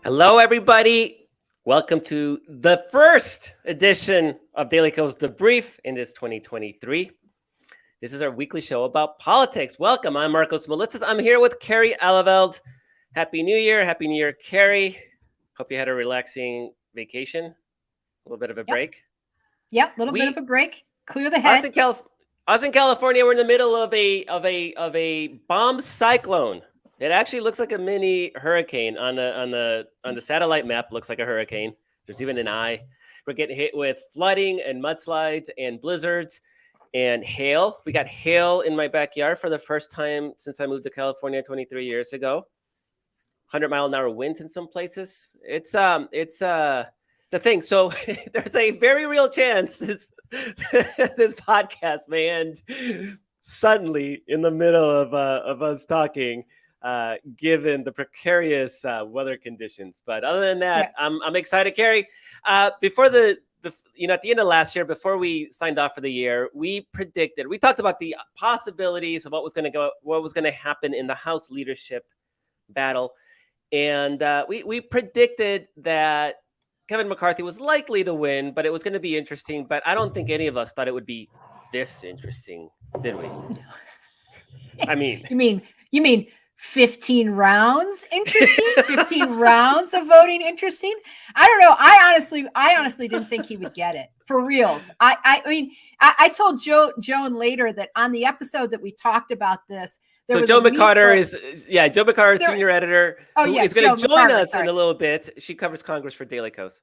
Hello, everybody. Welcome to the first edition of Daily Kos Debrief in this 2023. This is our weekly show about politics. Welcome. I'm Marcos Molitzis. I'm here with Carrie Alaveld. Happy New Year. Happy New Year, Carrie. Hope you had a relaxing vacation, a little bit of a break. Yep, a little bit of a break. Clear the head. Us in California, we're in the middle of a bomb cyclone. It actually looks like a mini hurricane on the satellite map. Looks like a hurricane. There's even an eye. We're getting hit with flooding and mudslides and blizzards and hail. We got hail in my backyard for the first time since I moved to California 23 years ago. 100-mile-an-hour winds in some places. It's the thing. So there's a very real chance this podcast may end suddenly in the middle of us talking. Given the precarious weather conditions, but other than that, I'm excited, Carrie. Before at the end of last year, before we signed off for the year, we talked about the possibilities of what was going to happen in the House leadership battle, and we predicted that Kevin McCarthy was likely to win, but it was going to be interesting. But I don't think any of us thought it would be this interesting, did we? I mean, you mean 15 rounds interesting? 15 rounds of voting interesting? I don't know. I honestly didn't think he would get it for reals. I told Joan later that on the episode that we talked about this. So Joe McCarter is senior editor. Is going to join us in a little bit. She covers Congress for Daily Kos.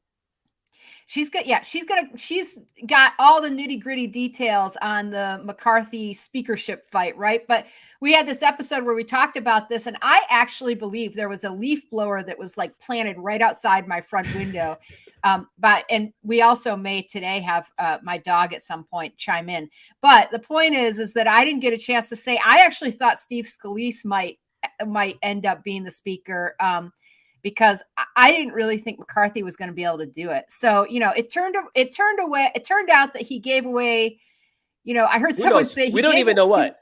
She's got all the nitty-gritty details on the McCarthy speakership fight, right? But we had this episode where we talked about this, and I actually believe there was a leaf blower that was like planted right outside my front window. And we also may today have my dog at some point chime in. But the point is that I didn't get a chance to say I actually thought Steve Scalise might end up being the speaker. Because I didn't really think McCarthy was going to be able to do it. So, it turned out that he gave away, I heard someone say we don't even know what.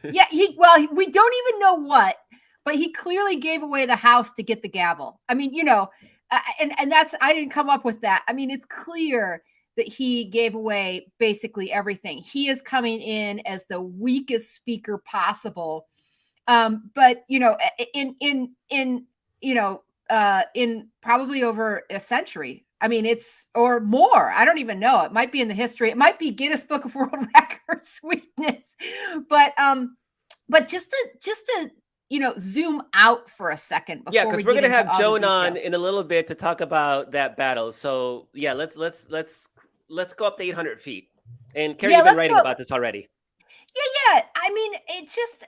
We don't even know what, but he clearly gave away the House to get the gavel. I mean, and that's, I didn't come up with that. I mean, it's clear that he gave away basically everything. He is coming in as the weakest speaker possible. But, in probably over a century. I mean, or more. I don't even know. It might be in the history. It might be Guinness Book of World Records sweetness. But just to zoom out for a second. Because we're going to have Joan on in a little bit to talk about that battle. So let's go up to 800 feet. And Carrie, you've been writing about this already. Yeah. I mean, it just.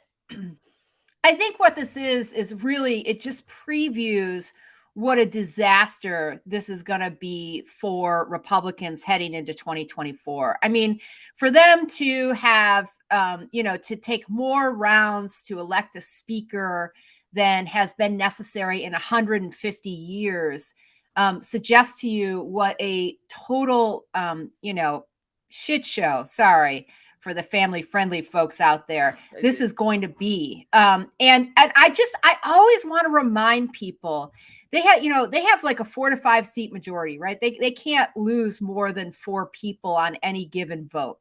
I think what this is really, it just previews what a disaster this is going to be for Republicans heading into 2024. I mean, for them to have, to take more rounds to elect a speaker than has been necessary in 150 years suggests to you what a total, shit show. Sorry. For the family-friendly folks out there, this is going to be. And I always want to remind people they have like a 4 to 5 seat majority, right? They can't lose more than 4 people on any given vote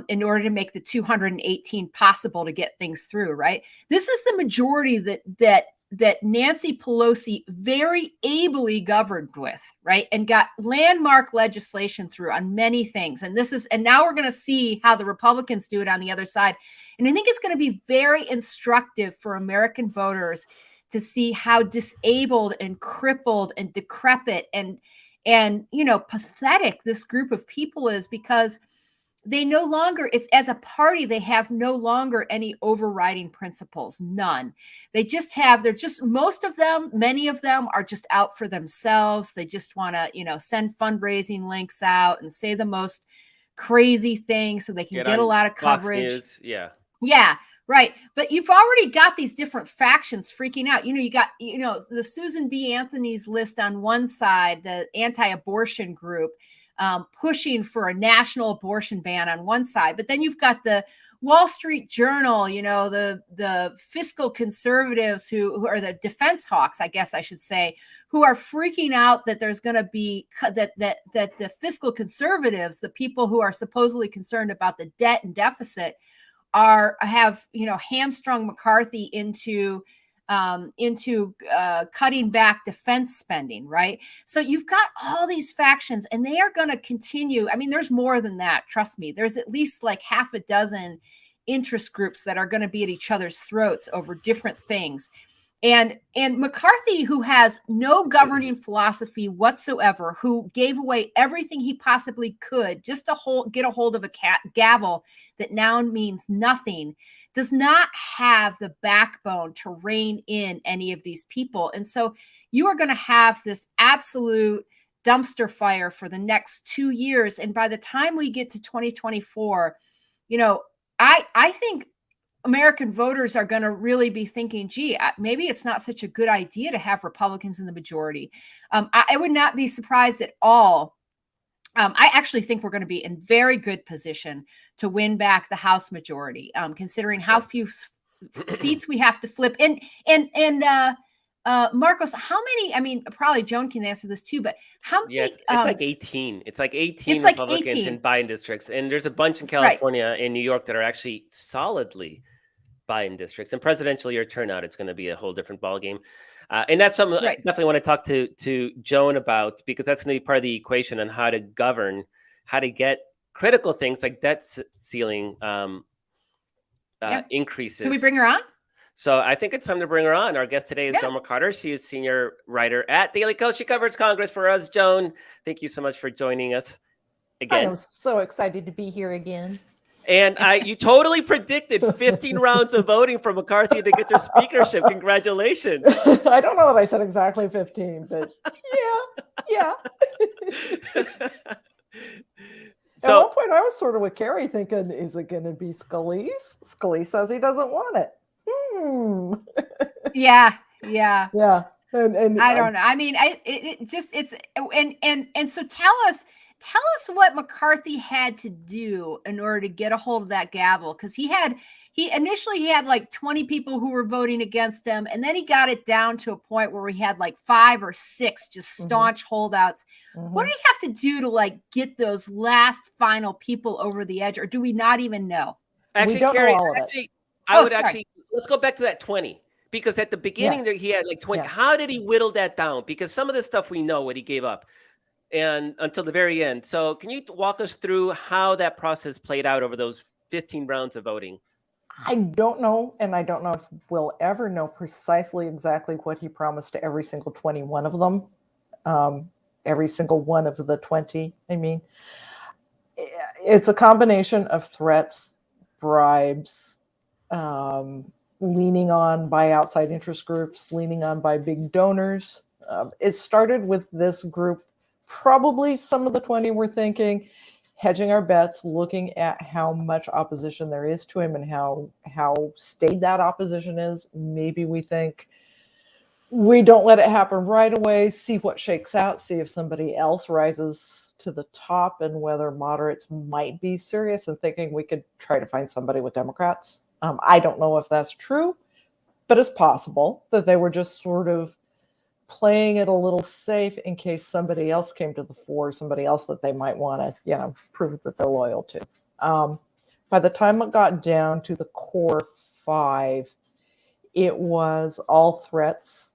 in order to make the 218 possible to get things through, right? This is the majority that Nancy Pelosi very ably governed with, right? And got landmark legislation through on many things. And now we're going to see how the Republicans do it on the other side. And I think it's going to be very instructive for American voters to see how disabled and crippled and decrepit and pathetic this group of people is, because they no longer, it's as a party, they have no longer any overriding principles, none. Many of them are just out for themselves. They just want to, send fundraising links out and say the most crazy things so they can get a lot of coverage. Fox News. Yeah. Right. But you've already got these different factions freaking out. You got, the Susan B. Anthony's list on one side, the anti-abortion group, pushing for a national abortion ban on one side. But then you've got the Wall Street Journal, the fiscal conservatives who are the defense hawks, I guess I should say, who are freaking out that there's going to be that the fiscal conservatives, the people who are supposedly concerned about the debt and deficit, have hamstrung McCarthy into cutting back defense spending, right? So you've got all these factions, and they are going to continue. I mean, there's more than that. Trust me. There's at least like half a dozen interest groups that are going to be at each other's throats over different things. And McCarthy, who has no governing philosophy whatsoever, who gave away everything he possibly could just to get a hold of a gavel that now means nothing, does not have the backbone to rein in any of these people. And so you are going to have this absolute dumpster fire for the next 2 years. And by the time we get to 2024, I think American voters are going to really be thinking, gee, maybe it's not such a good idea to have Republicans in the majority. I would not be surprised at all. I actually think we're going to be in very good position to win back the House majority, considering how few seats we have to flip. And Marcos, how many? I mean, probably Joan can answer this too, but how many? It's like 18. It's like 18 Republicans in Biden districts, and there's a bunch in California and New York that are actually solidly Biden districts. And presidential year turnout, it's going to be a whole different ballgame. And that's something I definitely want to talk to Joan about, because that's going to be part of the equation on how to govern, how to get critical things like debt ceiling increases. Can we bring her on? So I think it's time to bring her on. Our guest today is Joan McCarter. She is senior writer at Daily Kos. She covers Congress for us. Joan, thank you so much for joining us again. I am so excited to be here again. And you totally predicted 15 rounds of voting for McCarthy to get their speakership. Congratulations. I don't know that I said exactly 15, but yeah. At one point, I was sort of with Carrie thinking, is it going to be Scalise? Scalise says he doesn't want it. Yeah. And I don't know. I mean, so tell us what McCarthy had to do in order to get a hold of that gavel, because he initially had like 20 people who were voting against him, and then he got it down to a point where we had like 5 or 6 just staunch holdouts. What did he have to do to like get those last final people over the edge, or do we not even know? Actually, we don't Carrie, know all of it. Let's go back to that 20, because at the beginning there he had like 20. How did he whittle that down? Because some of the stuff we know what he gave up, and until the very end. So can you walk us through how that process played out over those 15 rounds of voting? I don't know, and I don't know if we'll ever know precisely exactly what he promised to every single 21 of them. Every single one of the 20, I mean. It's a combination of threats, bribes, leaning on by outside interest groups, leaning on by big donors. It started with this group. Probably some of the 20 were thinking, hedging our bets, looking at how much opposition there is to him and how staid that opposition is. Maybe we think we don't let it happen right away, see what shakes out, see if somebody else rises to the top, and whether moderates might be serious and thinking we could try to find somebody with Democrats. I don't know if that's true, but it's possible that they were just sort of playing it a little safe in case somebody else came to the fore, somebody else that they might want to, prove that they're loyal to. By the time it got down to the core 5, it was all threats,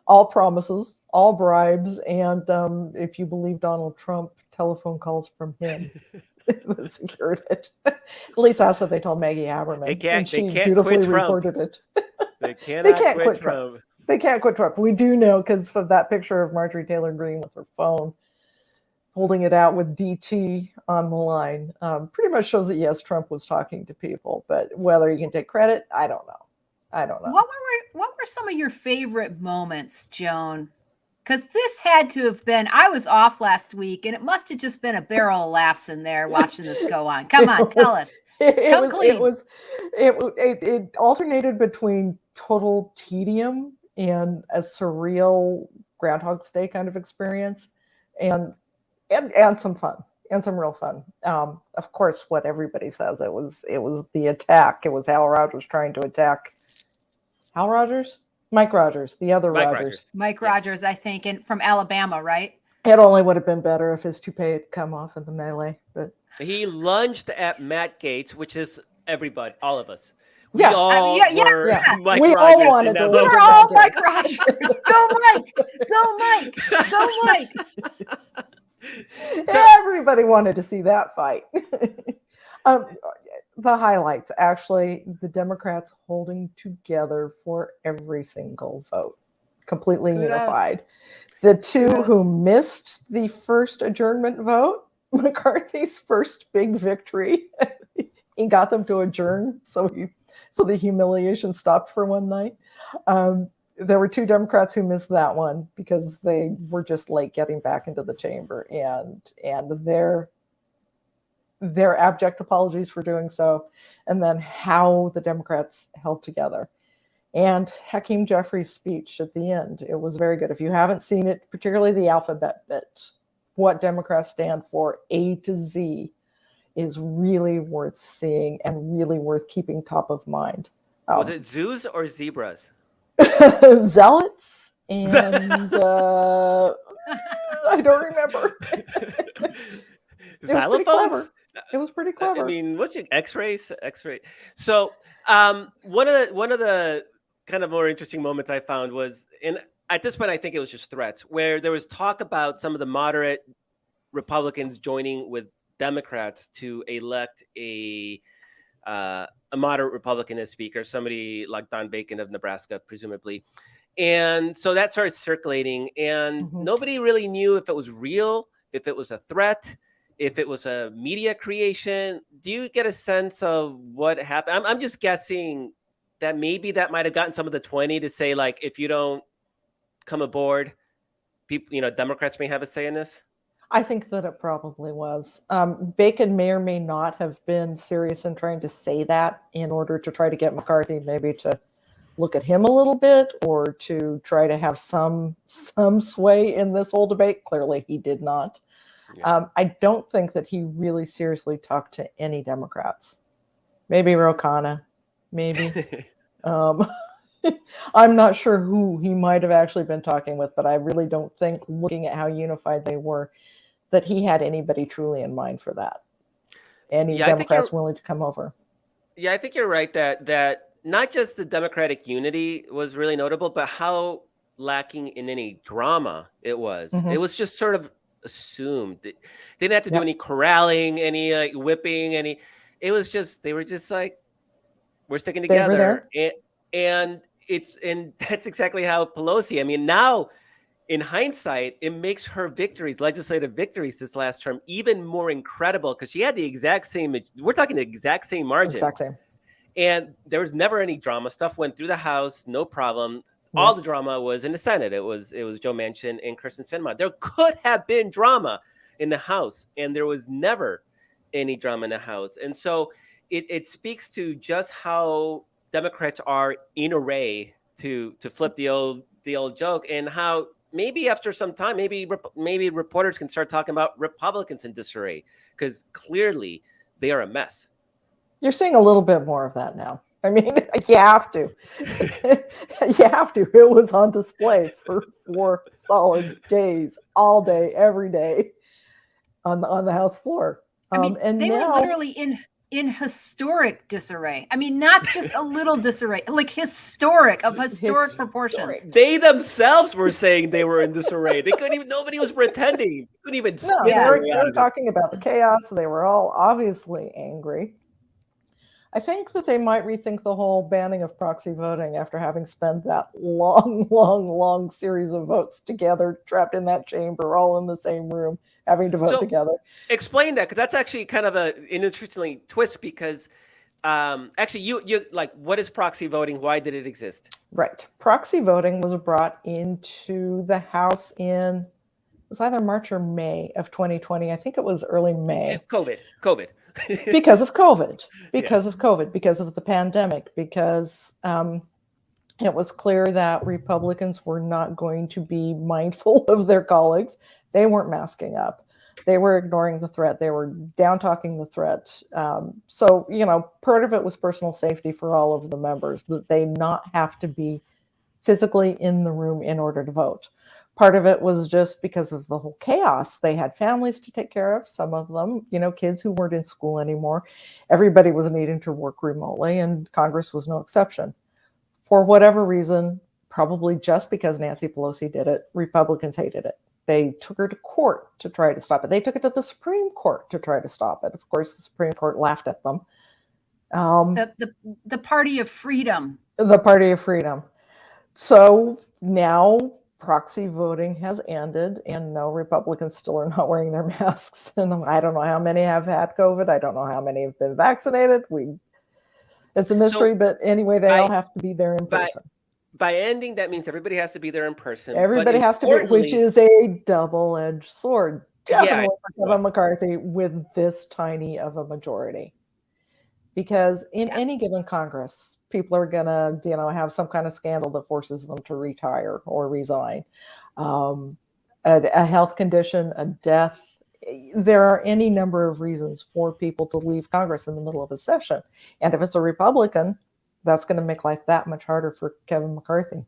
all promises, all bribes, and if you believe Donald Trump, telephone calls from him. The secured it. At least that's what they told Maggie Haberman. They can't dutifully quit Trump. reported it. They can't quit Trump. They can't quit Trump. We do know because of that picture of Marjorie Taylor Greene with her phone, holding it out with DT on the line, pretty much shows that, yes, Trump was talking to people. But whether you can take credit, I don't know. What were some of your favorite moments, Joan? Because this had to have been, I was off last week, and it must have just been a barrel of laughs in there watching this go on. Come on, tell us. It alternated between total tedium and a surreal Groundhog's Day kind of experience, and some fun, and some real fun. Of course, what everybody says, it was the attack. It was Hal Rogers trying to attack Hal Rogers. Mike Rogers, the other Mike Rogers. Rogers. Mike Yeah. Rogers, I think, and from Alabama, right? It only would have been better if his toupee had come off in the melee, but He lunged at Matt Gaetz, which is everybody, all of us. We Yeah. all yeah, were yeah. Mike We all Rogers in wanted that to We live vote. were with all Matt Mike Rogers. Go Mike! Go Mike! Go Mike! Everybody wanted to see that fight. um, the highlights, actually, the Democrats holding together for every single vote, completely Kudos. unified. The two Kudos. who missed the first adjournment vote, McCarthy's first big victory, he got them to adjourn, so the humiliation stopped for one night. There were two Democrats who missed that one because they were just late getting back into the chamber, and their abject apologies for doing so, and then how the Democrats held together. And Hakeem Jeffries' speech at the end, it was very good. If you haven't seen it, particularly the alphabet bit, what Democrats stand for, A to Z, is really worth seeing and really worth keeping top of mind. Was it zoos or zebras? Zealots and I don't remember. Xylophones? It was pretty clever. I mean, what's your X-rays? X-ray. So one of the kind of more interesting moments I found was, and at this point I think it was just threats, where there was talk about some of the moderate Republicans joining with Democrats to elect a moderate Republican as speaker, somebody like Don Bacon of Nebraska, presumably. And so that started circulating, and nobody really knew if it was real, if it was a threat, if it was a media creation. Do you get a sense of what happened? I'm just guessing that maybe that might have gotten some of the 20 to say, like, if you don't come aboard, people, Democrats may have a say in this. I think that it probably was. Bacon may or may not have been serious in trying to say that in order to try to get McCarthy maybe to look at him a little bit, or to try to have some sway in this whole debate. Clearly he did not. Yeah. I don't think that he really seriously talked to any Democrats. Maybe Ro Khanna, maybe. I'm not sure who he might have actually been talking with, but I really don't think, looking at how unified they were, that he had anybody truly in mind for that. Any Democrats willing to come over. Yeah, I think you're right that not just the Democratic unity was really notable, but how lacking in any drama it was. It was just sort of assumed. They didn't have to do any corralling, any like whipping, it was just, they were just like, we're sticking together. And that's exactly how Pelosi, I mean, now in hindsight, it makes her victories, legislative victories this last term, even more incredible, because she had the exact same, we're talking the exact same margin. Exact same. And there was never any drama. Stuff went through the House, no problem. Yeah. All the drama was in the Senate. It was Joe Manchin and Kyrsten Sinema. There could have been drama in the House, and there was never any drama in the House. And so it speaks to just how Democrats are in array, to flip the old joke, and how maybe after some time, maybe reporters can start talking about Republicans in disarray, because clearly they are a mess. You're seeing a little bit more of that now. I mean, you have to. You have to. It was on display for 4 solid days, all day, every day, on the House floor. I mean, and they were literally in historic disarray. I mean, not just a little disarray, like historic proportions. They themselves were saying they were in disarray. They couldn't even. Nobody was pretending. Couldn't even. No, they were talking about the chaos. They were all obviously angry. I think that they might rethink the whole banning of proxy voting after having spent that long series of votes together, trapped in that chamber, all in the same room, having to vote together. Explain that, because that's actually kind of an interesting twist, because actually you like, what is proxy voting? Why did it exist? Right. Proxy voting was brought into the House it was either March or May of 2020. I think it was early May. COVID. Because of COVID, because of the pandemic, because it was clear that Republicans were not going to be mindful of their colleagues. They weren't masking up. They were ignoring the threat. They were down-talking the threat. So, part of it was personal safety for all of the members, that they not have to be physically in the room in order to vote. Part of it was just because of the whole chaos. They had families to take care of, some of them, kids who weren't in school anymore. Everybody was needing to work remotely, and Congress was no exception. For whatever reason, probably just because Nancy Pelosi did it, Republicans hated it. They took her to court to try to stop it. They took it to the Supreme Court to try to stop it. Of course, the Supreme Court laughed at them. The Party of Freedom. The Party of Freedom. So now proxy voting has ended, and no, Republicans still are not wearing their masks. And I don't know how many have had COVID. I don't know how many have been vaccinated. It's a mystery, but anyway, they all have to be there in person. By ending, that means everybody has to be there in person. Everybody has to be, which is a double-edged sword. Definitely for Kevin McCarthy with this tiny of a majority. Because in any given Congress, people are going to, have some kind of scandal that forces them to retire or resign. A health condition, a death. There are any number of reasons for people to leave Congress in the middle of a session. And if it's a Republican, that's going to make life that much harder for Kevin McCarthy.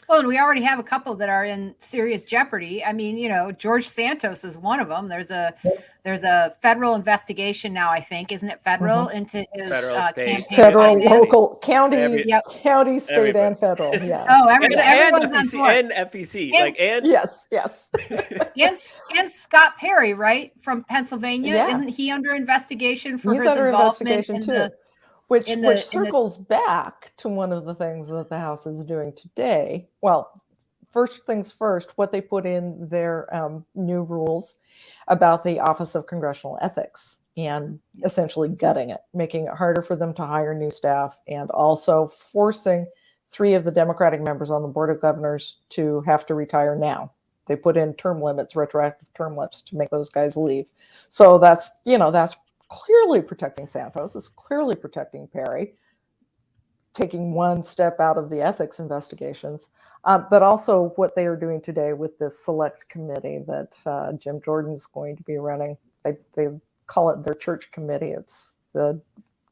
Well, and we already have a couple that are in serious jeopardy. I mean, George Santos is one of them. There's a federal investigation now, I think, isn't it federal, into his campaign? Federal, local, county, county, state, everybody. And federal. Yeah. Oh, everyone's on board. And FEC. Yes. And Scott Perry, right, from Pennsylvania. Yeah. Isn't he under investigation for He's his under involvement investigation too. Which circles back to one of the things that the House is doing today. Well, first things first, what they put in their new rules about the Office of Congressional Ethics, and essentially gutting it, making it harder for them to hire new staff, and also forcing 3 of the Democratic members on the Board of Governors to have to retire now. They put in term limits, retroactive term limits, to make those guys leave. So that's clearly protecting Santos. It's clearly protecting Perry, taking one step out of the ethics investigations. But also what they are doing today with this select committee that Jim Jordan is going to be running. They call it their church committee. It's the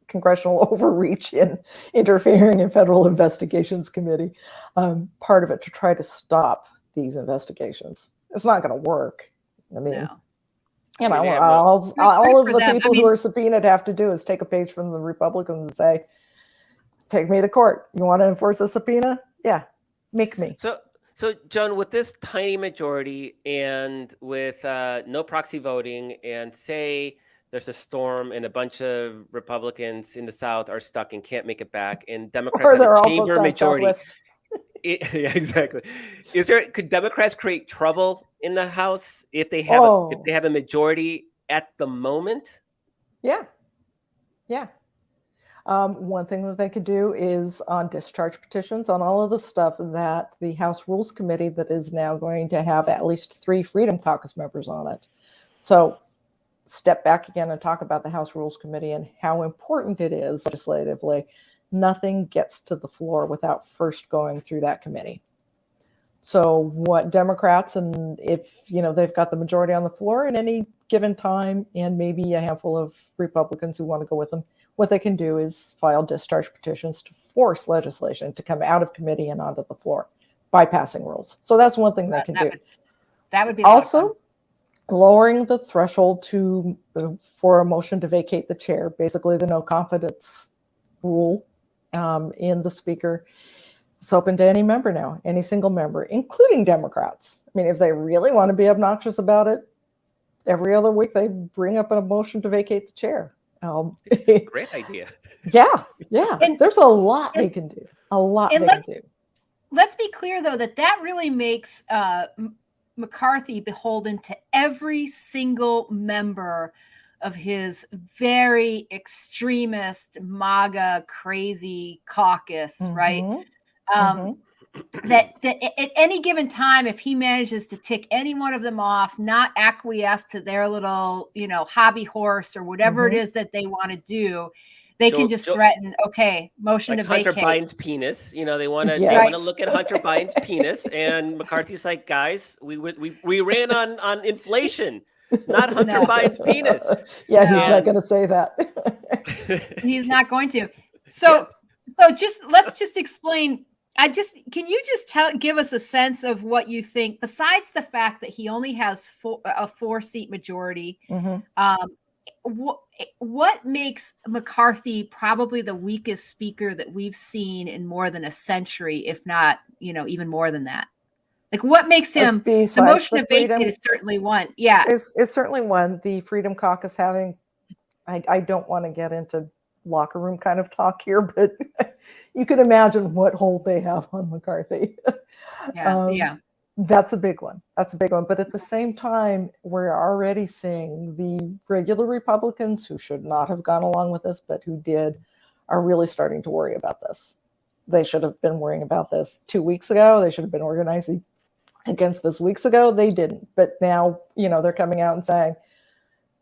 Congressional Overreach in Interfering in Federal Investigations Committee. Part of it to try to stop these investigations. It's not going to work. I mean, all of the people who are subpoenaed have to do is take a page from the Republicans and say, take me to court. You want to enforce a subpoena? Yeah, make me. So Joan, with this tiny majority and with no proxy voting, and say there's a storm and a bunch of Republicans in the South are stuck and can't make it back, and Democrats have a chamber majority. Yeah, exactly. Could Democrats create trouble in the House if they have a majority at the moment? Yeah. One thing that they could do is on discharge petitions, on all of the stuff that the House Rules Committee that is now going to have at least 3 Freedom Caucus members on it. So step back again and talk about the House Rules Committee and how important it is legislatively. Nothing gets to the floor without first going through that committee. So what Democrats, and if they've got the majority on the floor at any given time, and maybe a handful of Republicans who want to go with them, what they can do is file discharge petitions to force legislation to come out of committee and onto the floor, bypassing rules. So that's one thing they can do. That would be also lowering the threshold for a motion to vacate the chair, basically the no confidence rule in the speaker. It's open to any member now, any single member, including Democrats. I mean, if they really want to be obnoxious about it, every other week they bring up a motion to vacate the chair. It's a great idea. Yeah. And there's a lot they can do. Let's be clear, though, that really makes McCarthy beholden to every single member of his very extremist MAGA crazy caucus, right? That at any given time, if he manages to tick any one of them off, not acquiesce to their little, hobby horse or whatever it is that they want to do, they can just threaten, motion to vacate. Hunter Biden's penis, they want to look at Hunter Biden's penis, and McCarthy's like, guys, we ran on inflation, not Hunter Biden's penis. Yeah, he's not going to say that. He's not going to. So let's just explain Can you just give us a sense of what you think, besides the fact that he only has a 4-seat majority? What makes McCarthy probably the weakest speaker that we've seen in more than a century, if not, even more than that? Like, what makes him? The motion to vacate is certainly one. Yeah, it's certainly one. The Freedom Caucus having, I don't want to get into locker room kind of talk here, but you can imagine what hold they have on McCarthy. Yeah. That's a big one. But at the same time, we're already seeing the regular Republicans who should not have gone along with this, but who did, are really starting to worry about this. They should have been worrying about this 2 weeks ago. They should have been organizing against this weeks ago. They didn't. But now, they're coming out and saying,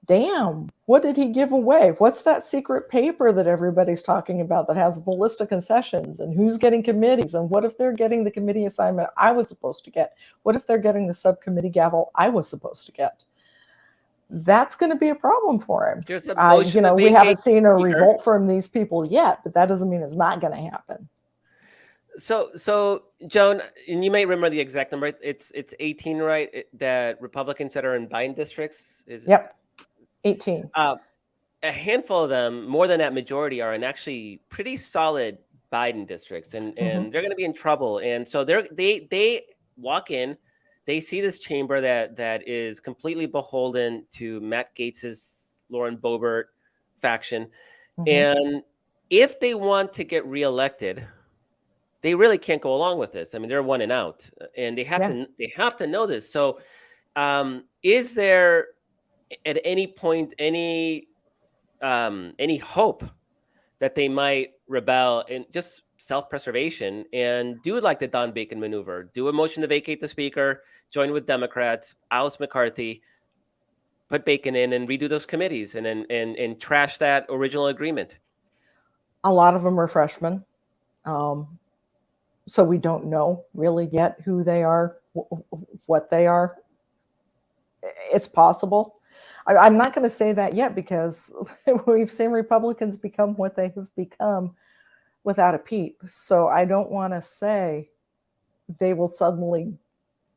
damn, what did he give away? What's that secret paper that everybody's talking about that has the list of concessions, and who's getting committees? And what if they're getting the committee assignment I was supposed to get? What if they're getting the subcommittee gavel I was supposed to get? That's going to be a problem for him. We haven't seen a revolt from these people yet, but that doesn't mean it's not going to happen. So Joan, and you may remember the exact number. It's 18, right? That Republicans that are in Biden districts is. Yep. 18. A handful of them, more than that majority, are in actually pretty solid Biden districts, and they're going to be in trouble. And so they walk in, they see this chamber that is completely beholden to Matt Gaetz's Lauren Boebert faction, and if they want to get reelected, they really can't go along with this. I mean, they're one and out, and they have to know this. So, is there at any point any hope that they might rebel in just self-preservation and do like the Don Bacon maneuver, do a motion to vacate the speaker, join with Democrats, oust McCarthy, put Bacon in, and redo those committees, and trash that original agreement? A lot of them are freshmen, so we don't know really yet who they are, what they are. It's possible. I'm not going to say that yet, because we've seen Republicans become what they have become without a peep. So I don't want to say they will suddenly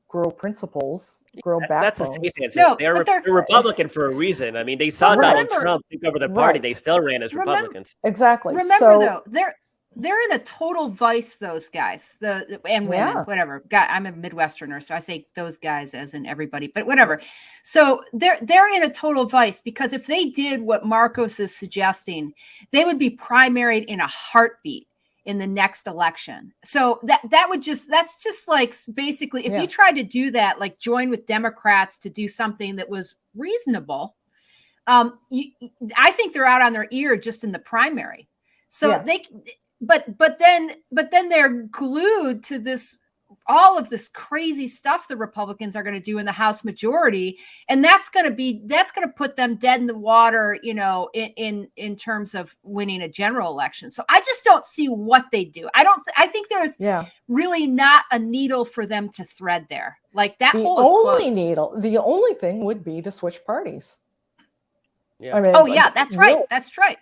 grow principles, grow backbones. That's a safe answer. No, they're Republican for a reason. I mean, they saw Donald Trump take over the party. Right. They still ran as Republicans. Exactly. Remember, though, they're in a total vice, those guys, and women, whatever. I'm a Midwesterner, so I say those guys as in everybody, but whatever. So they're in a total vice, because if they did what Marcos is suggesting, they would be primaried in a heartbeat in the next election. So that's just like, basically, if you tried to do that, like join with Democrats to do something that was reasonable, I think they're out on their ear just in the primary. So But then they're glued to all of this crazy stuff the Republicans are going to do in the House majority, and that's going to put them dead in the water, in terms of winning a general election. So I just don't see what they do. I think there's really not a needle for them to thread there. Like that hole is closed. The only thing would be to switch parties. Yeah. I mean, that's right. That's right.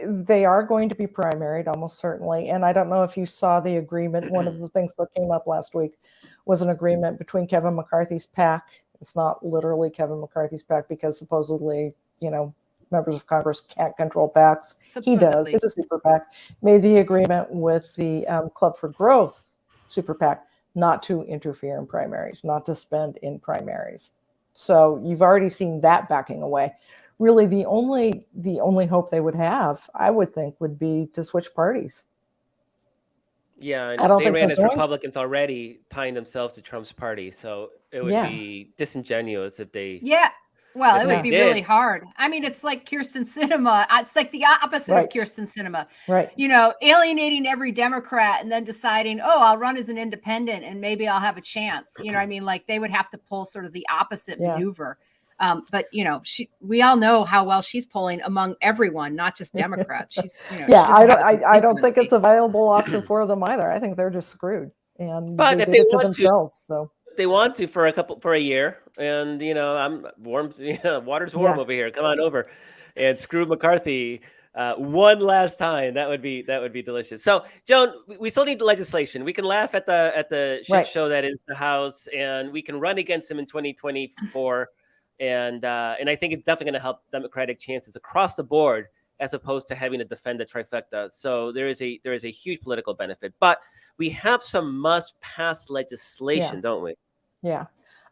They are going to be primaried almost certainly. And I don't know if you saw the agreement. One of the things that came up last week was an agreement between Kevin McCarthy's PAC. It's not literally Kevin McCarthy's PAC, because supposedly, members of Congress can't control PACs. He does. It's a super PAC. Made the agreement with the Club for Growth super PAC not to interfere in primaries, not to spend in primaries. So you've already seen that backing away. Really, the only hope they would have, I would think, would be to switch parties. Yeah, and they ran as Republicans already, tying themselves to Trump's party. So it would be disingenuous if they. Yeah, well, it would be really hard. I mean, it's like Kyrsten Sinema. It's like the opposite of Kyrsten Sinema. Right. Alienating every Democrat and then deciding, I'll run as an independent and maybe I'll have a chance. You know what I mean? Like they would have to pull sort of the opposite maneuver. But we all know how well she's polling among everyone, not just Democrats. She's, I don't think it's a viable option for them either. I think they're just screwed, but if they want themselves, so they want to for a year, and I'm warm. Water's warm over here. Come on over, and screw McCarthy. one last time. That would be delicious. So, Joan, we still need the legislation. We can laugh at the shit Right. show that is the House, and we can run against them in 2024. And I think it's definitely going to help Democratic chances across the board, as opposed to having to defend the trifecta. So there is a huge political benefit, but we have some must-pass legislation, don't we? Yeah.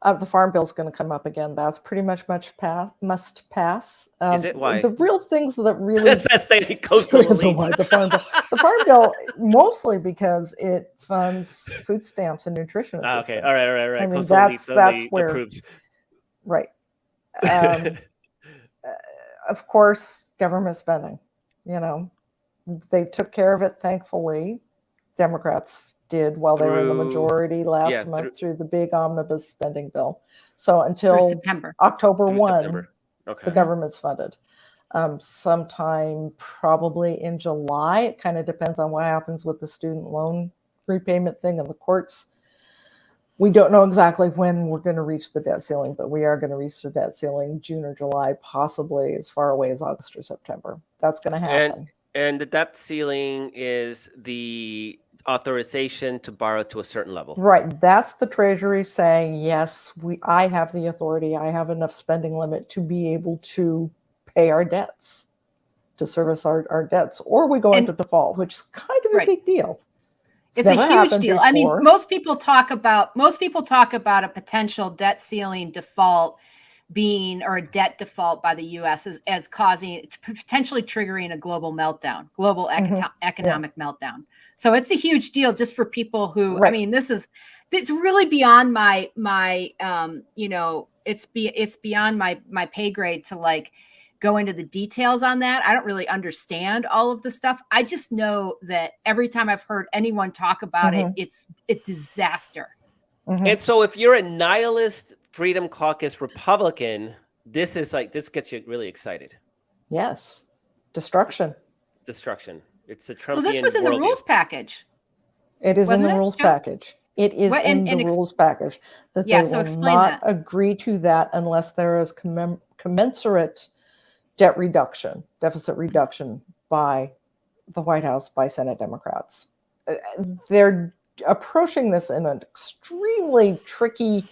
The farm bill is going to come up again. That's pretty much must pass. Is it? Why? The real things that really that's the coastal reason why the farm bill. The farm bill mostly because it funds food stamps and nutrition assistance. Okay, all right. I mean, Coastal that's where approves. Right. Of course, government spending. You know, they took care of it. Thankfully, Democrats did while they were in the majority last month through the big omnibus spending bill. So until September. October 1, September. Okay. the government's funded. Sometime probably in July. It kind of depends on what happens with the student loan repayment thing in the courts. We don't know exactly when we're going to reach the debt ceiling, but we are going to reach the debt ceiling June or July, possibly as far away as August or September. That's going to happen. And the debt ceiling is the authorization to borrow to a certain level. Right. That's the Treasury saying, yes, I have the authority. I have enough spending limit to be able to pay our debts, to service our debts, or we go into default, which is kind of a big deal. It's a huge deal. Before. I mean, most people talk about a potential debt ceiling default being, or a debt default by the U.S. as causing, potentially triggering a global meltdown, global economic meltdown. So it's a huge deal just for people who, I mean, it's really beyond my it's beyond my pay grade to like go into the details on that. I don't really understand all of the stuff. I just know that every time I've heard anyone talk about it, it's a disaster. And so if you're a nihilist Freedom Caucus Republican, this gets you really excited. Yes. Destruction. It's the Trumpian. Well, this was in the rules package. It is in the rules package. It is in the rules package that they will not agree to that unless there is commensurate deficit reduction by the White House, by Senate Democrats. They're approaching this in an extremely tricky,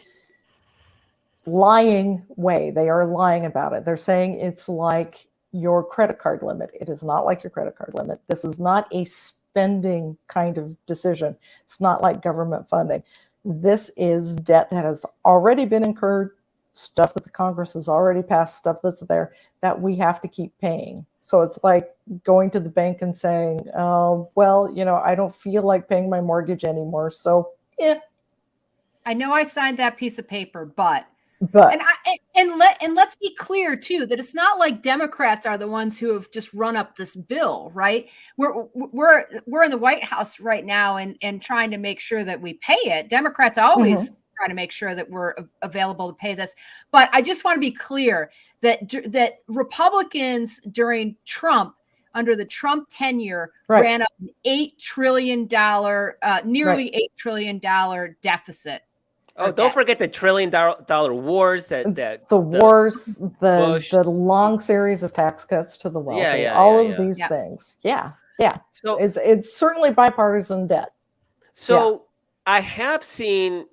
lying way. They are lying about it. They're saying it's like your credit card limit. It is not like your credit card limit. This is not a spending kind of decision. It's not like government funding. This is debt that has already been incurred, stuff that the Congress has already passed, stuff that's there that we have to keep paying. So it's like going to the bank and saying, oh, well, I don't feel like paying my mortgage anymore. So, I know I signed that piece of paper, but let's be clear too, that it's not like Democrats are the ones who have just run up this bill, right? We're in the White House right now and trying to make sure that we pay it. Democrats always trying to make sure that we're available to pay this. But I just want to be clear that Republicans during Trump, under the Trump tenure, ran up an $8 trillion, nearly $8 trillion deficit. Oh, don't forget the $1 trillion wars the long series of tax cuts to the wealthy, these things. Yeah. So it's certainly bipartisan debt. So I have seen,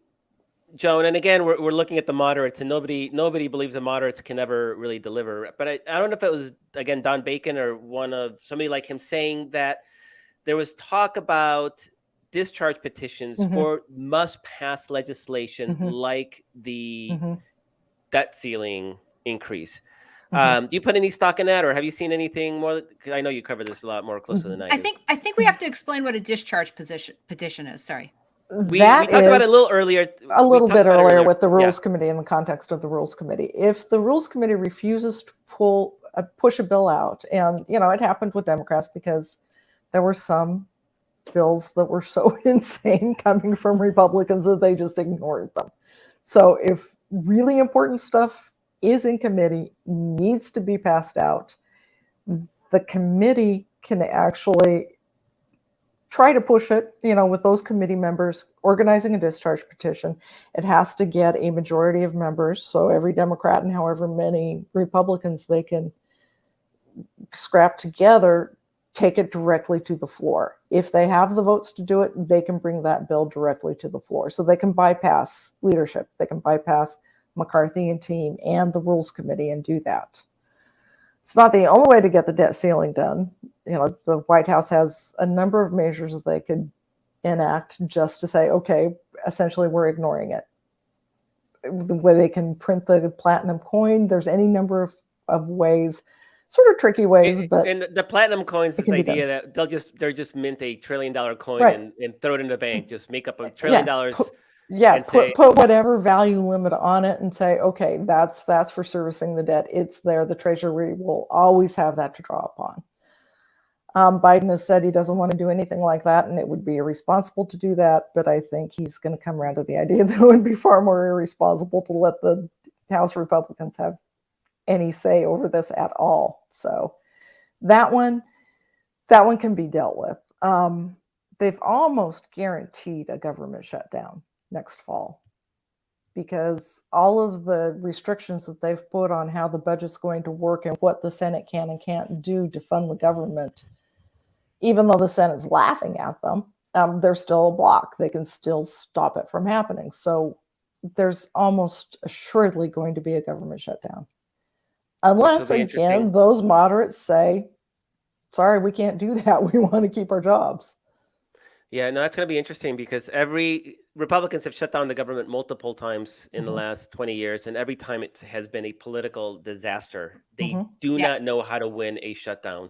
Joan, and again, we're looking at the moderates, and nobody believes the moderates can ever really deliver. But I don't know if it was, again, Don Bacon or somebody like him saying that there was talk about discharge petitions for must-pass legislation like the debt ceiling increase. Do you put any stock in that, or have you seen anything more? I know you cover this a lot more closely than I do. I think we have to explain what a discharge petition is. Sorry. We talked about it a little earlier. With the Rules Committee, in the context of the Rules Committee. If the Rules Committee refuses to push a bill out, and it happened with Democrats because there were some bills that were so insane coming from Republicans that they just ignored them. So if really important stuff is in committee, needs to be passed out, the committee can actually try to push it, with those committee members organizing a discharge petition. It has to get a majority of members. So every Democrat and however many Republicans they can scrap together, take it directly to the floor. If they have the votes to do it, they can bring that bill directly to the floor. So they can bypass leadership. They can bypass McCarthy and team and the Rules Committee and do that. It's not the only way to get the debt ceiling done. The White House has a number of measures that they could enact just to say, okay, essentially we're ignoring it. The way they can print the platinum coin, there's any number of ways, sort of tricky ways, but and the platinum coins, this idea that they're just mint $1 trillion coin, right, and throw it in the bank, just make up $1 trillion. Put whatever value limit on it and say, okay, that's for servicing the debt. It's there. The Treasury will always have that to draw upon. Biden has said he doesn't want to do anything like that, and it would be irresponsible to do that. But I think he's going to come around to the idea that it would be far more irresponsible to let the House Republicans have any say over this at all. So that one can be dealt with. They've almost guaranteed a government shutdown next fall, because all of the restrictions that they've put on how the budget's going to work and what the Senate can and can't do to fund the government, even though the Senate's laughing at them, they're still a block. They can still stop it from happening. So there's almost assuredly going to be a government shutdown. Unless, again, those moderates say, sorry, we can't do that. We want to keep our jobs. Yeah, no, that's going to be interesting, because Republicans have shut down the government multiple times in the last 20 years, and every time it has been a political disaster. They do not know how to win a shutdown,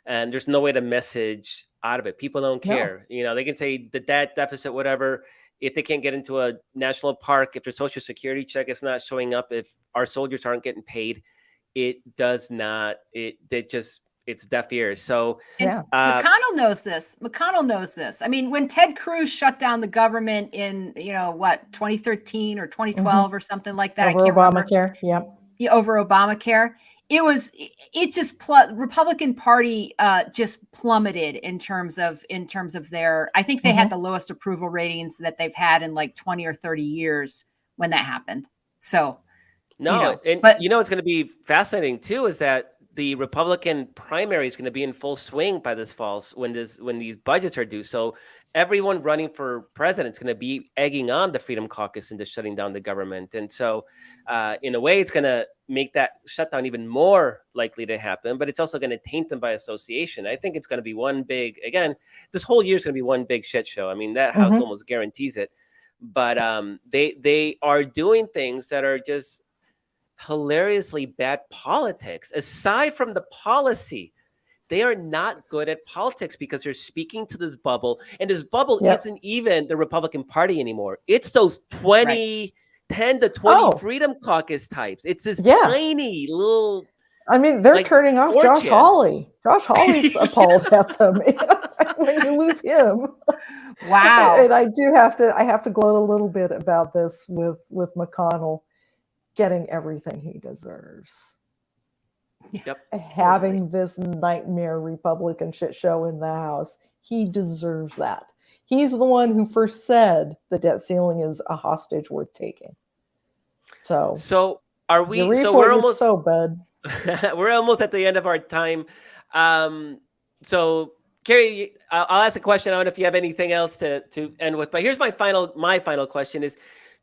and there's no way to message out of it. People don't care. No. They can say the debt deficit, whatever. If they can't get into a national park, if their Social Security check is not showing up, if our soldiers aren't getting paid, it does not. It's deaf ears. So McConnell knows this. McConnell knows this. I mean, when Ted Cruz shut down the government in 2013 or 2012 or something like that, over Obamacare. Over Obamacare, Republican Party just plummeted in terms of their. I think they had the lowest approval ratings that they've had in like 20 or 30 years when that happened. So what's going to be fascinating too is that the Republican primary is going to be in full swing by this fall when these budgets are due. So everyone running for president is going to be egging on the Freedom Caucus into shutting down the government. And so in a way, it's going to make that shutdown even more likely to happen, but it's also going to taint them by association. I think it's going to be this whole year is going to be one big shit show. I mean, that House almost guarantees it. But they are doing things that are just hilariously bad politics. Aside from the policy, they are not good at politics, because they're speaking to this bubble, and this bubble isn't even the Republican Party anymore. It's those 10 to 20 Freedom Caucus types. It's this tiny little. I mean, they're turning off Josh Hawley. Josh Hawley's appalled at them when you lose him. Wow. And I have to gloat a little bit about this with McConnell getting everything he deserves. Having this nightmare Republican shit show in the House, he deserves that. He's the one who first said the debt ceiling is a hostage worth taking. So are we? So we're almost bad. We're almost at the end of our time. So Carrie, I'll ask a question. I don't know if you have anything else to end with, but here's my final question: is,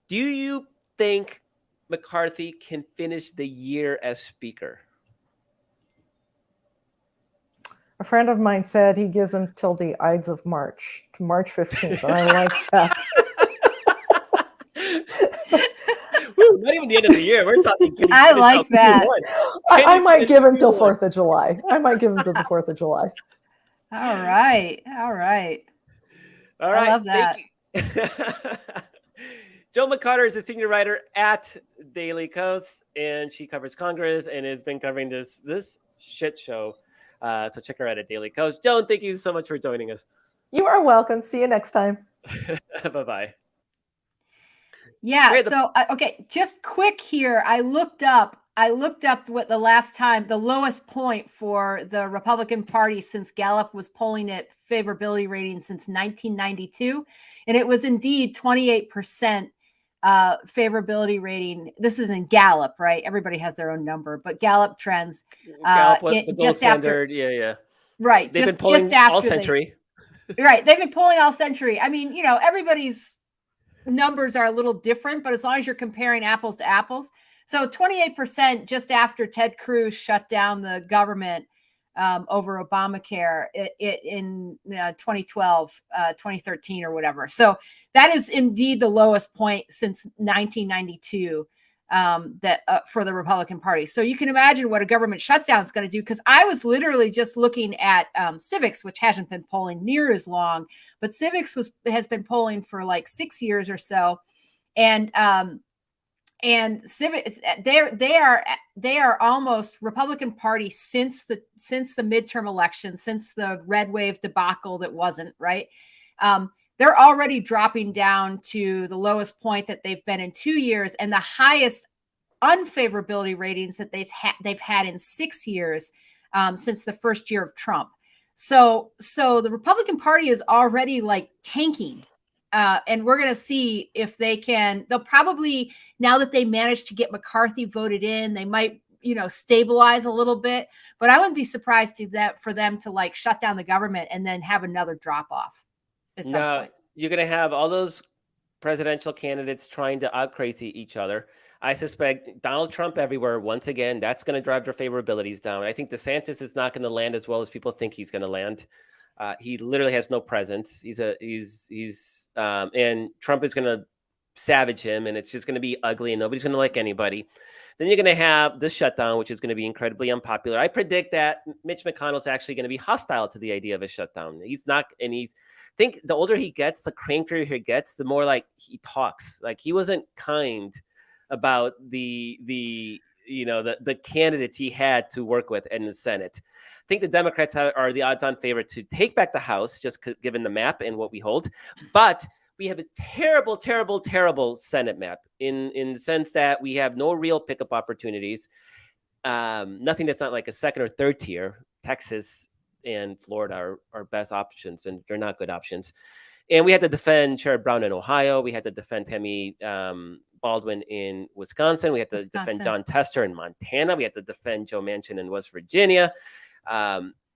do you think McCarthy can finish the year as Speaker? A friend of mine said he gives him till the Ides of March, to March 15th. And I like that. Woo, not even the end of the year. We're talking. I like that. I might give him till 4th of July. I might give him to the 4th of July. All right. I love that. Jill McCarter is a senior writer at Daily Kos, and she covers Congress and has been covering this shit show. So check her out at Daily Kos. Joan, thank you so much for joining us. You are welcome. See you next time. Bye-bye. Yeah. So, okay, just quick here. I looked up what the last time, the lowest point for the Republican Party since Gallup was polling at favorability rating since 1992. And it was indeed 28% favorability rating. This is in Gallup, right? Everybody has their own number, but Gallup trends Gallup, the gold just after, standard. Yeah. right? They've been Just polling after all century. right. They've been polling all century. I mean, everybody's numbers are a little different, but as long as you're comparing apples to apples. So 28% just after Ted Cruz shut down the government over Obamacare in 2012, 2013 or whatever. So that is indeed the lowest point since 1992 for the Republican Party. So you can imagine what a government shutdown is going to do, because I was literally just looking at Civics, which hasn't been polling near as long, but Civics has been polling for like 6 years or so. And Civics, they are almost Republican Party since the midterm election, since the red wave debacle that wasn't, right. They're already dropping down to the lowest point that they've been in 2 years, and the highest unfavorability ratings that they've had in 6 years since the first year of Trump. So the Republican Party is already like tanking. And we're going to see if they'll probably, now that they managed to get McCarthy voted in, they might, stabilize a little bit, but I wouldn't be surprised for them to like shut down the government and then have another drop off at some point. You're going to have all those presidential candidates trying to out-crazy each other. I suspect Donald Trump everywhere, once again, that's going to drive their favorabilities down. I think DeSantis is not going to land as well as people think he's going to land. He literally has no presence. And Trump is going to savage him, and it's just going to be ugly, and nobody's going to like anybody. Then you're going to have the shutdown, which is going to be incredibly unpopular. I predict that Mitch McConnell's actually going to be hostile to the idea of a shutdown. He's not, and I think the older he gets, the crankier he gets, the more like he talks. Like he wasn't kind about the candidates he had to work with in the Senate. I think the Democrats are the odds-on favorite to take back the House, just given the map and what we hold. But we have a terrible, terrible, terrible Senate map in the sense that we have no real pickup opportunities. Nothing that's not like a second or third tier. Texas and Florida are our best options, and they're not good options. And we had to defend Sherrod Brown in Ohio. We had to defend Tammy Baldwin in Wisconsin. We had to defend John Tester in Montana. We had to defend Joe Manchin in West Virginia.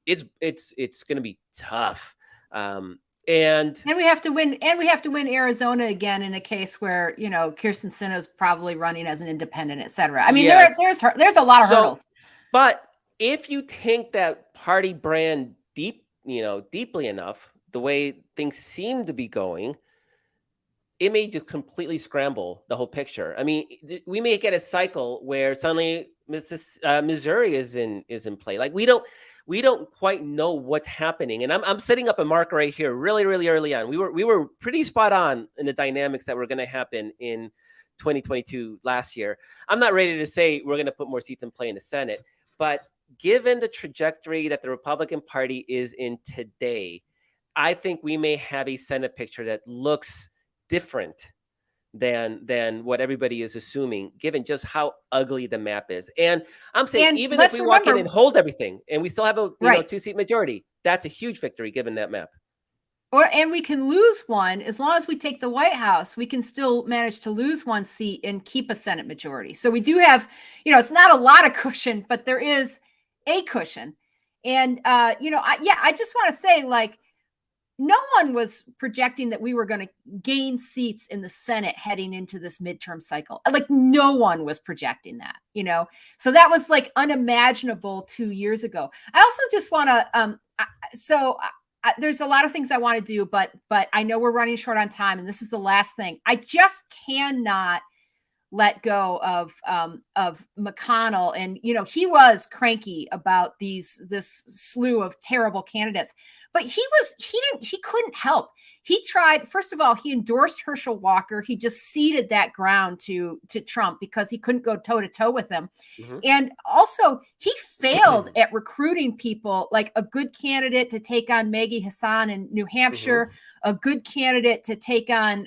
It's going to be tough. And we have to win. And we have to win Arizona again in a case where, Kyrsten Sinema is probably running as an independent, et cetera. I mean, yes. there's a lot of hurdles. But if you think that party brand deeply enough, the way things seem to be going, it may just completely scramble the whole picture. I mean, we may get a cycle where suddenly Missouri is in play. Like we don't quite know what's happening. And I'm setting up a marker right here really, really early on. We were pretty spot on in the dynamics that were going to happen in 2022 last year. I'm not ready to say we're going to put more seats in play in the Senate, but given the trajectory that the Republican Party is in today, I think we may have a Senate picture that looks different than what everybody is assuming, given just how ugly the map is. And I'm saying, even if we walk in and hold everything and we still have a 2-seat majority, that's a huge victory given that map. And we can lose one. As long as we take the White House, we can still manage to lose one seat and keep a Senate majority. So we do have, it's not a lot of cushion, but there is a cushion. And, I just want to say, like, no one was projecting that we were going to gain seats in the Senate heading into this midterm cycle. Like no one was projecting that, so that was like unimaginable 2 years ago. I also just want to, there's a lot of things I want to do, but I know we're running short on time, and this is the last thing. I just cannot let go of McConnell. And, he was cranky about this slew of terrible candidates, but he couldn't help. He tried, first of all, he endorsed Herschel Walker. He just ceded that ground to Trump because he couldn't go toe to toe with him. Mm-hmm. And also he failed at recruiting people, like a good candidate to take on Maggie Hassan in New Hampshire, mm-hmm. a good candidate to take on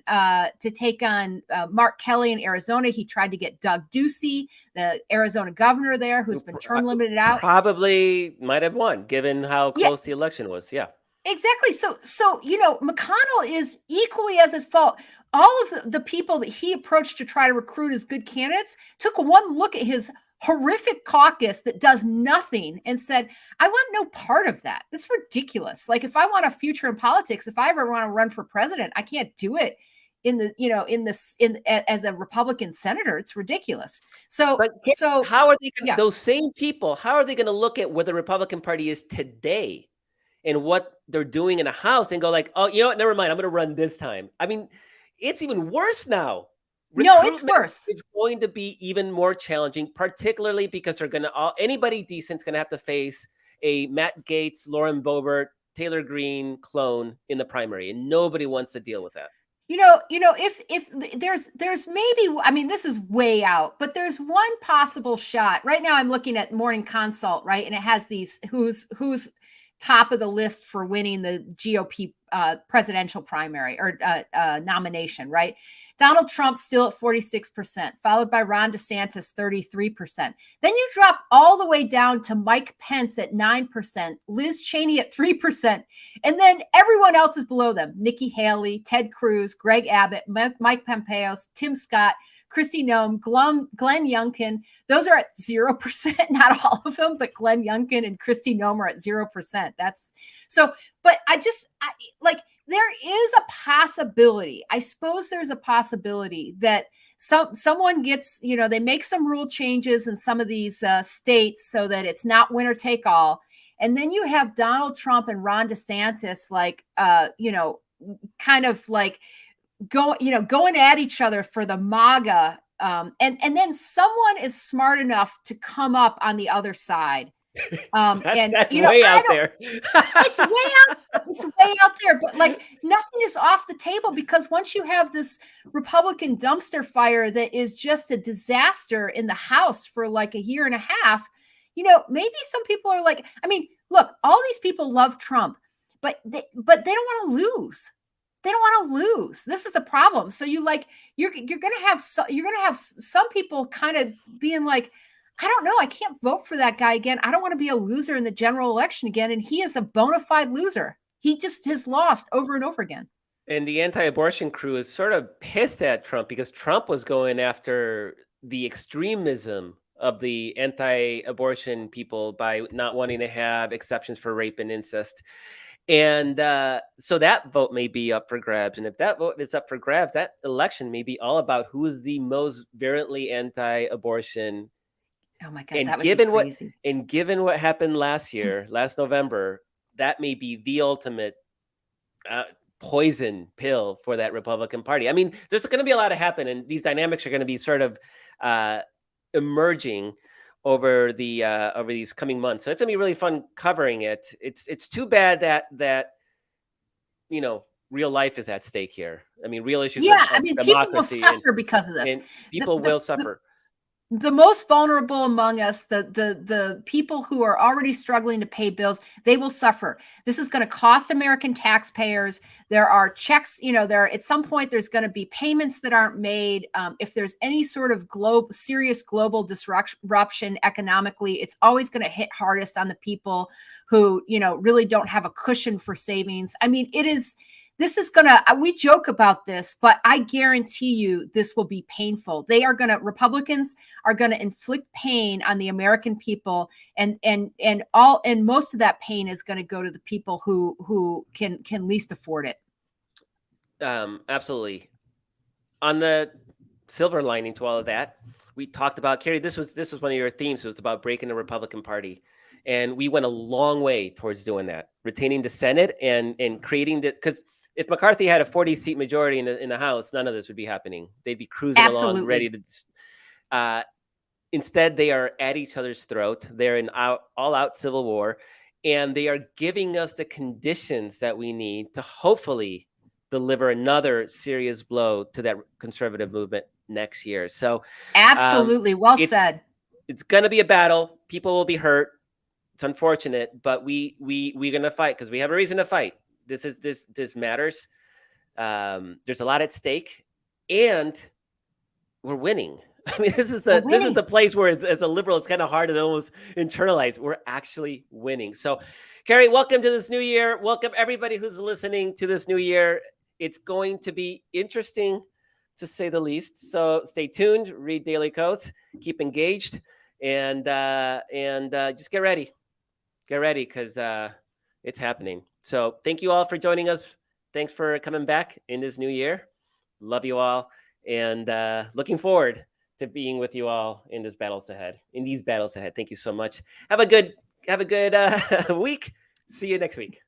Mark Kelly in Arizona. He tried to get Doug Ducey, the Arizona governor there, who's been term limited out. Probably might have won given how close the election was. Yeah. Exactly. So McConnell is equally as his fault. All of the people that he approached to try to recruit as good candidates took one look at his horrific caucus that does nothing and said, I want no part of that. That's ridiculous. Like, if I want a future in politics, if I ever want to run for president, I can't do it as a Republican senator. It's ridiculous. But So how are they yeah. those same people, how are they going to look at where the Republican Party is today and what they're doing in the House and go like, oh, you know what, never mind, I'm going to run this time? I mean, it's even worse now. No, it's Recruitment worse. is going to be even more challenging, particularly because they're going to anybody decent's going to have to face a Matt Gaetz, Lauren Boebert, Taylor Greene clone in the primary, and nobody wants to deal with that. If there's maybe, I mean, this is way out, but there's one possible shot. Right now I'm looking at Morning Consult, right? And it has these who's top of the list for winning the GOP presidential primary or nomination, right? Donald Trump still at 46%, followed by Ron DeSantis, 33%. Then you drop all the way down to Mike Pence at 9%, Liz Cheney at 3%, and then everyone else is below them. Nikki Haley, Ted Cruz, Greg Abbott, Mike Pompeo, Tim Scott, Kristi Noem, Glenn Youngkin. Those are at 0%. Not all of them, but Glenn Youngkin and Kristi Noem are at 0%. That's so, but there is a possibility. I suppose there's a possibility that someone gets, they make some rule changes in some of these states so that it's not winner take all. And then you have Donald Trump and Ron DeSantis, kind of like going at each other for the MAGA. And then someone is smart enough to come up on the other side. That's way out there. It's way out there, but like nothing is off the table, because once you have this Republican dumpster fire that is just a disaster in the House for like a year and a half, maybe some people are like, I mean, look, all these people love Trump, but they don't want to lose. They don't want to lose. This is the problem. So you're going to have some people kind of being like, I don't know, I can't vote for that guy again. I don't want to be a loser in the general election again. And he is a bona fide loser. He just has lost over and over again. And the anti-abortion crew is sort of pissed at Trump because Trump was going after the extremism of the anti-abortion people by not wanting to have exceptions for rape and incest. And so that vote may be up for grabs. And if that vote is up for grabs, that election may be all about who is the most virulently anti-abortion. Oh my God, and that would given be crazy. Given what happened last November, that may be the ultimate poison pill for that Republican Party. I mean, there's going to be a lot to happen, and these dynamics are going to be sort of emerging over these coming months. So it's gonna be really fun covering it. It's too bad that real life is at stake here. I mean, real issues. Yeah, I mean, people will suffer because of this. And people will suffer. The most vulnerable among us, the people who are already struggling to pay bills, they will suffer. This is going to cost American taxpayers. There are checks, at some point there's going to be payments that aren't made. If there's any sort of serious global disruption economically, it's always going to hit hardest on the people who, really don't have a cushion for savings. I mean, we joke about this, but I guarantee you this will be painful. Republicans are going to inflict pain on the American people, and most of that pain is going to go to the people who can least afford it. Absolutely. On the silver lining to all of that, we talked about, Carrie, this was one of your themes. It was about breaking the Republican Party. And we went a long way towards doing that, retaining the Senate and creating because if McCarthy had a 40-seat majority in the House, none of this would be happening. They'd be cruising along, ready to. Instead, they are at each other's throat. They're in all-out civil war, and they are giving us the conditions that we need to hopefully deliver another serious blow to that conservative movement next year. So, absolutely, well said. It's going to be a battle. People will be hurt. It's unfortunate, but we're going to fight because we have a reason to fight. This matters. There's a lot at stake, and we're winning. I mean, this is We're the winning. place where as a liberal, it's kind of hard to almost internalize. We're actually winning. So, Carrie, welcome to this new year. Welcome everybody who's listening to this new year. It's going to be interesting, to say the least. So stay tuned, read Daily Coats, keep engaged, and just get ready. Get ready, because it's happening. So thank you all for joining us. Thanks for coming back in this new year. Love you all, and looking forward to being with you all in these battles ahead. Thank you so much. Have a good week. See you next week.